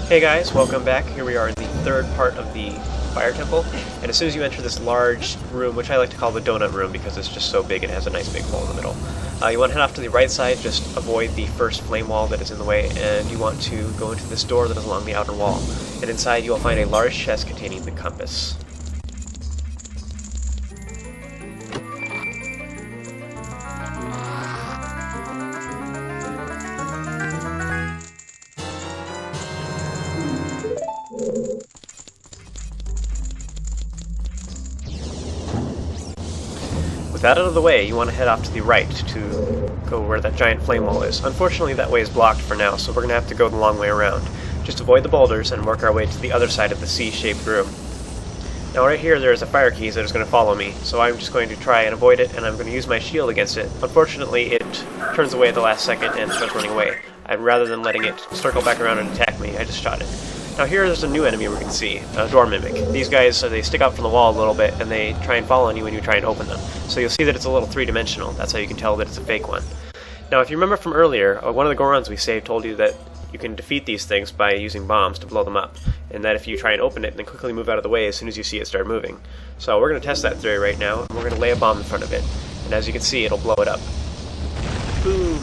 Hey guys, welcome back. Here we are in the third part of the Fire Temple, and as soon as you enter this large room, which I like to call the Doughnut room because it's just so big and has a nice big hole in the middle, you want to head off to the right side, just avoid the first flame wall that is in the way, and you want to go into this door that is along the outer wall. And inside you will find a large chest containing the compass. With that out of the way, you want to head off to the right to go where that giant flame wall is. Unfortunately, that way is blocked for now, so we're going to have to go the long way around. Just avoid the boulders and work our way to the other side of the C-shaped room. Now right here there is a fire Keese that is going to follow me, so I'm just going to try and avoid it, and I'm going to use my shield against it. Unfortunately, it turns away at the last second and starts running away. Rather than letting it circle back around and attack me, I just shot it. Now here's a new enemy we can see, a door mimic. These guys, they stick out from the wall a little bit, and they try and fall on you when you try and open them. So you'll see that it's a little three-dimensional. That's how you can tell that it's a fake one. Now if you remember from earlier, one of the Gorons we saved told you that you can defeat these things by using bombs to blow them up, and that if you try and open it, then quickly move out of the way as soon as you see it start moving. So we're going to test that theory right now, and we're going to lay a bomb in front of it, and as you can see, it'll blow it up. Boom!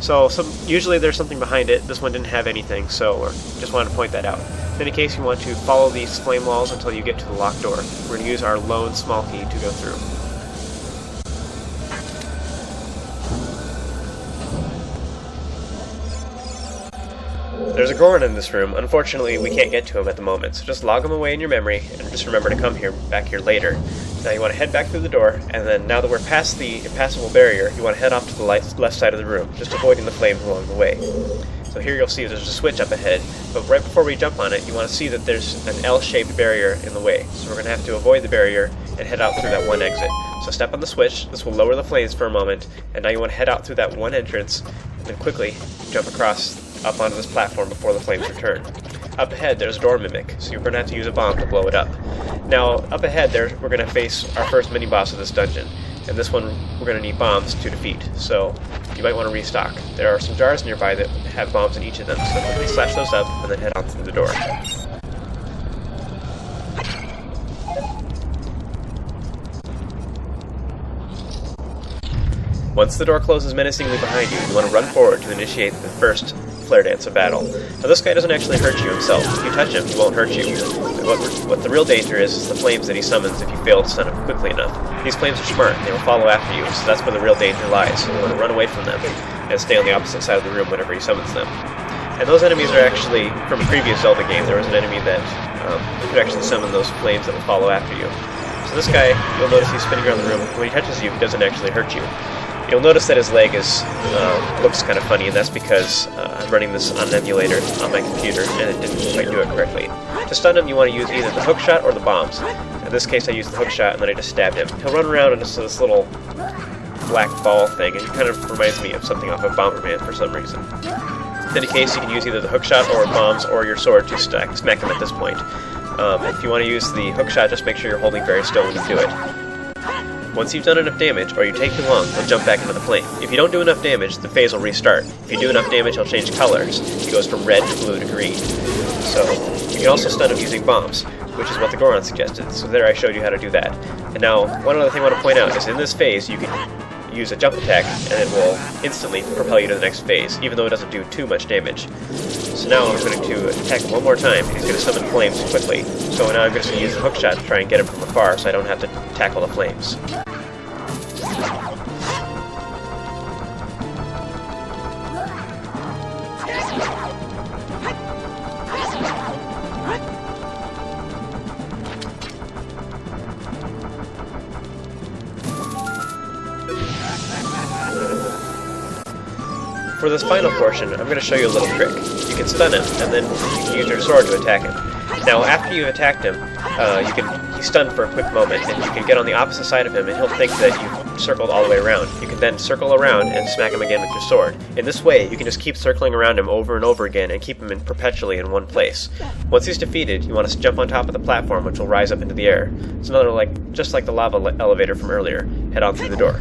So usually there's something behind it. This one didn't have anything, so just wanted to point that out. In any case, you want to follow these flame walls until you get to the locked door. We're going to use our lone small key to go through. There's a Goron in this room. Unfortunately, we can't get to him at the moment, so just log him away in your memory, and just remember to come back here later. Now you want to head back through the door, and then now that we're past the impassable barrier, you want to head off to the left side of the room, just avoiding the flames along the way. So here you'll see there's a switch up ahead, but right before we jump on it, you want to see that there's an L-shaped barrier in the way. So we're going to have to avoid the barrier and head out through that one exit. So step on the switch, this will lower the flames for a moment, and now you want to head out through that one entrance, and then quickly jump across up onto this platform before the flames return. Up ahead there's a door mimic, so you're going to have to use a bomb to blow it up. Now up ahead there we're going to face our first mini-boss of this dungeon, and this one we're going to need bombs to defeat, so you might want to restock. There are some jars nearby that have bombs in each of them, so quickly slash those up and then head on through the door. Once the door closes menacingly behind you, you want to run forward to initiate the first flare dance of battle. Now this guy doesn't actually hurt you himself. If you touch him, he won't hurt you. What the real danger is the flames that he summons if you fail to stun him quickly enough. These flames are smart, they will follow after you, so that's where the real danger lies. You want to run away from them and stay on the opposite side of the room whenever he summons them. And those enemies are actually, from a previous Zelda game, there was an enemy that could actually summon those flames that will follow after you. So this guy, you'll notice he's spinning around the room. When he touches you, he doesn't actually hurt you. You'll notice that his leg looks kind of funny, and that's because I'm running this on an emulator on my computer, and it didn't quite do it correctly. To stun him, you want to use either the hookshot or the bombs. In this case, I used the hookshot, and then I just stabbed him. He'll run around in this little black ball thing, and it kind of reminds me of something off of Bomberman for some reason. In any case, you can use either the hookshot or bombs or your sword to smack him at this point. If you want to use the hookshot, just make sure you're holding very still when you do it. Once you've done enough damage, or you take too long, he'll jump back into the flame. If you don't do enough damage, the phase will restart. If you do enough damage, he'll change colors. He goes from red to blue to green. So, you can also stun him using bombs, which is what the Goron suggested. So there I showed you how to do that. And now, one other thing I want to point out is in this phase, you can use a jump attack, and it will instantly propel you to the next phase, even though it doesn't do too much damage. So now I'm going to attack him one more time, and he's going to summon flames quickly. So now I'm just going to use the hookshot to try and get him from afar, so I don't have to tackle the flames. For this final portion, I'm going to show you a little trick. You can stun him, and then you can use your sword to attack him. Now, after you've attacked him, he's stunned for a quick moment, and you can get on the opposite side of him, and he'll think that you've circled all the way around. You can then circle around and smack him again with your sword. In this way, you can just keep circling around him over and over again and keep him perpetually in one place. Once he's defeated, you want to jump on top of the platform, which will rise up into the air. It's another, just like the lava elevator from earlier. Head on through the door.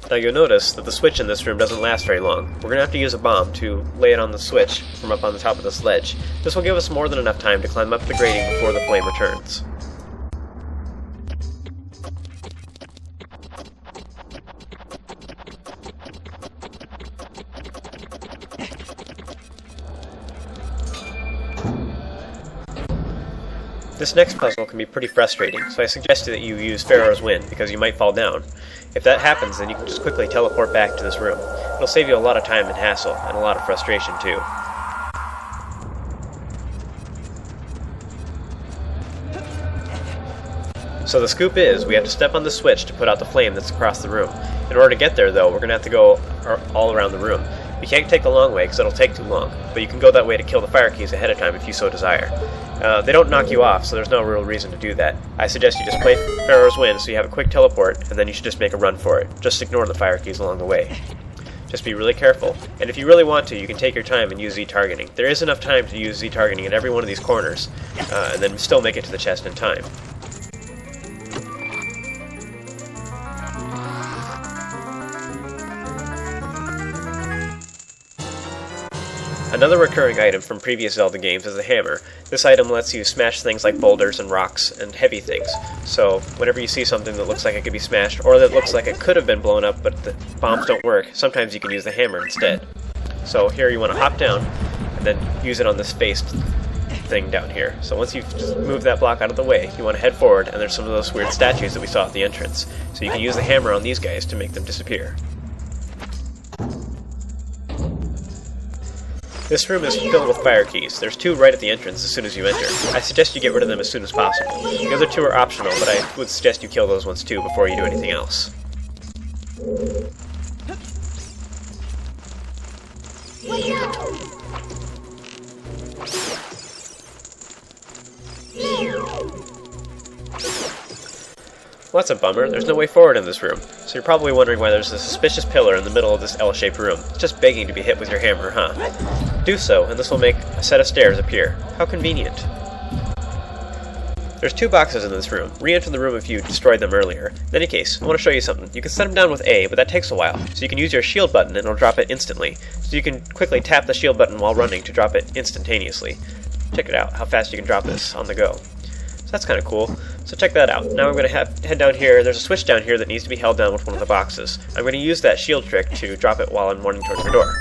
Now you'll notice that the switch in this room doesn't last very long. We're going to have to use a bomb to lay it on the switch from up on the top of this ledge. This will give us more than enough time to climb up the grating before the flame returns. This next puzzle can be pretty frustrating, so I suggest that you use Pharaoh's Wind, because you might fall down. If that happens, then you can just quickly teleport back to this room. It'll save you a lot of time and hassle, and a lot of frustration too. So the scoop is, we have to step on the switch to put out the flame that's across the room. In order to get there, though, we're going to have to go all around the room. You can't take the long way, because it'll take too long, but you can go that way to kill the fire keys ahead of time if you so desire. They don't knock you off, so there's no real reason to do that. I suggest you just play Pharaoh's Wind so you have a quick teleport, and then you should just make a run for it. Just ignore the fire keys along the way. Just be really careful. And if you really want to, you can take your time and use Z-targeting. There is enough time to use Z-targeting in every one of these corners, and then still make it to the chest in time. Another recurring item from previous Zelda games is the hammer. This item lets you smash things like boulders and rocks and heavy things. So whenever you see something that looks like it could be smashed, or that looks like it could have been blown up but the bombs don't work, sometimes you can use the hammer instead. So here you want to hop down and then use it on this faced thing down here. So once you've moved that block out of the way, you want to head forward, and there's some of those weird statues that we saw at the entrance. So you can use the hammer on these guys to make them disappear. This room is filled with fire keys. There's 2 right at the entrance as soon as you enter. I suggest you get rid of them as soon as possible. The other 2 are optional, but I would suggest you kill those ones too before you do anything else. Well, that's a bummer. There's no way forward in this room. So you're probably wondering why there's a suspicious pillar in the middle of this L-shaped room. It's just begging to be hit with your hammer, huh? Do so, and this will make a set of stairs appear. How convenient. There's 2 boxes in this room. Re-enter the room if you destroyed them earlier. In any case, I want to show you something. You can set them down with A, but that takes a while. So you can use your shield button and it'll drop it instantly. So you can quickly tap the shield button while running to drop it instantaneously. Check it out, how fast you can drop this on the go. So that's kind of cool. So check that out. Now I'm going to head down here. There's a switch down here that needs to be held down with one of the boxes. I'm going to use that shield trick to drop it while I'm running towards the door.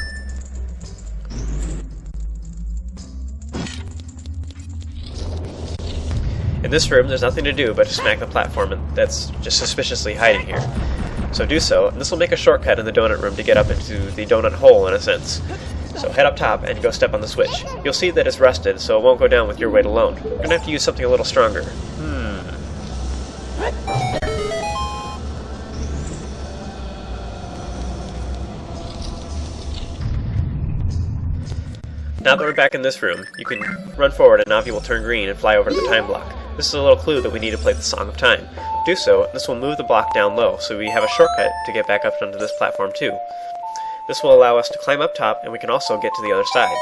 In this room, there's nothing to do but to smack the platform that's just suspiciously hiding here. So do so, and this will make a shortcut in the donut room to get up into the donut hole in a sense. So head up top and go step on the switch. You'll see that it's rusted, so it won't go down with your weight alone. You're going to have to use something a little stronger. Now that we're back in this room, you can run forward and Navi will turn green and fly over to the time block. This is a little clue that we need to play the Song of Time. Do so, and this will move the block down low, so we have a shortcut to get back up onto this platform too. This will allow us to climb up top, and we can also get to the other side.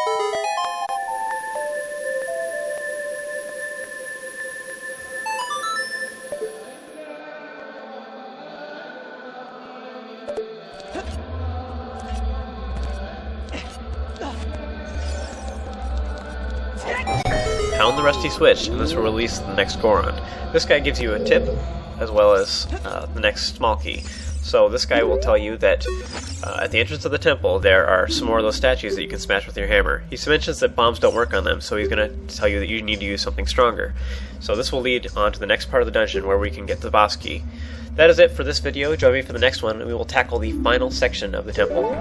Pound the rusty switch, and this will release the next Goron. This guy gives you a tip, as well as the next small key. So this guy will tell you that at the entrance of the temple there are some more of those statues that you can smash with your hammer. He mentions that bombs don't work on them, so he's going to tell you that you need to use something stronger. So this will lead on to the next part of the dungeon where we can get the boss key. That is it for this video. Join me for the next one, and we will tackle the final section of the temple.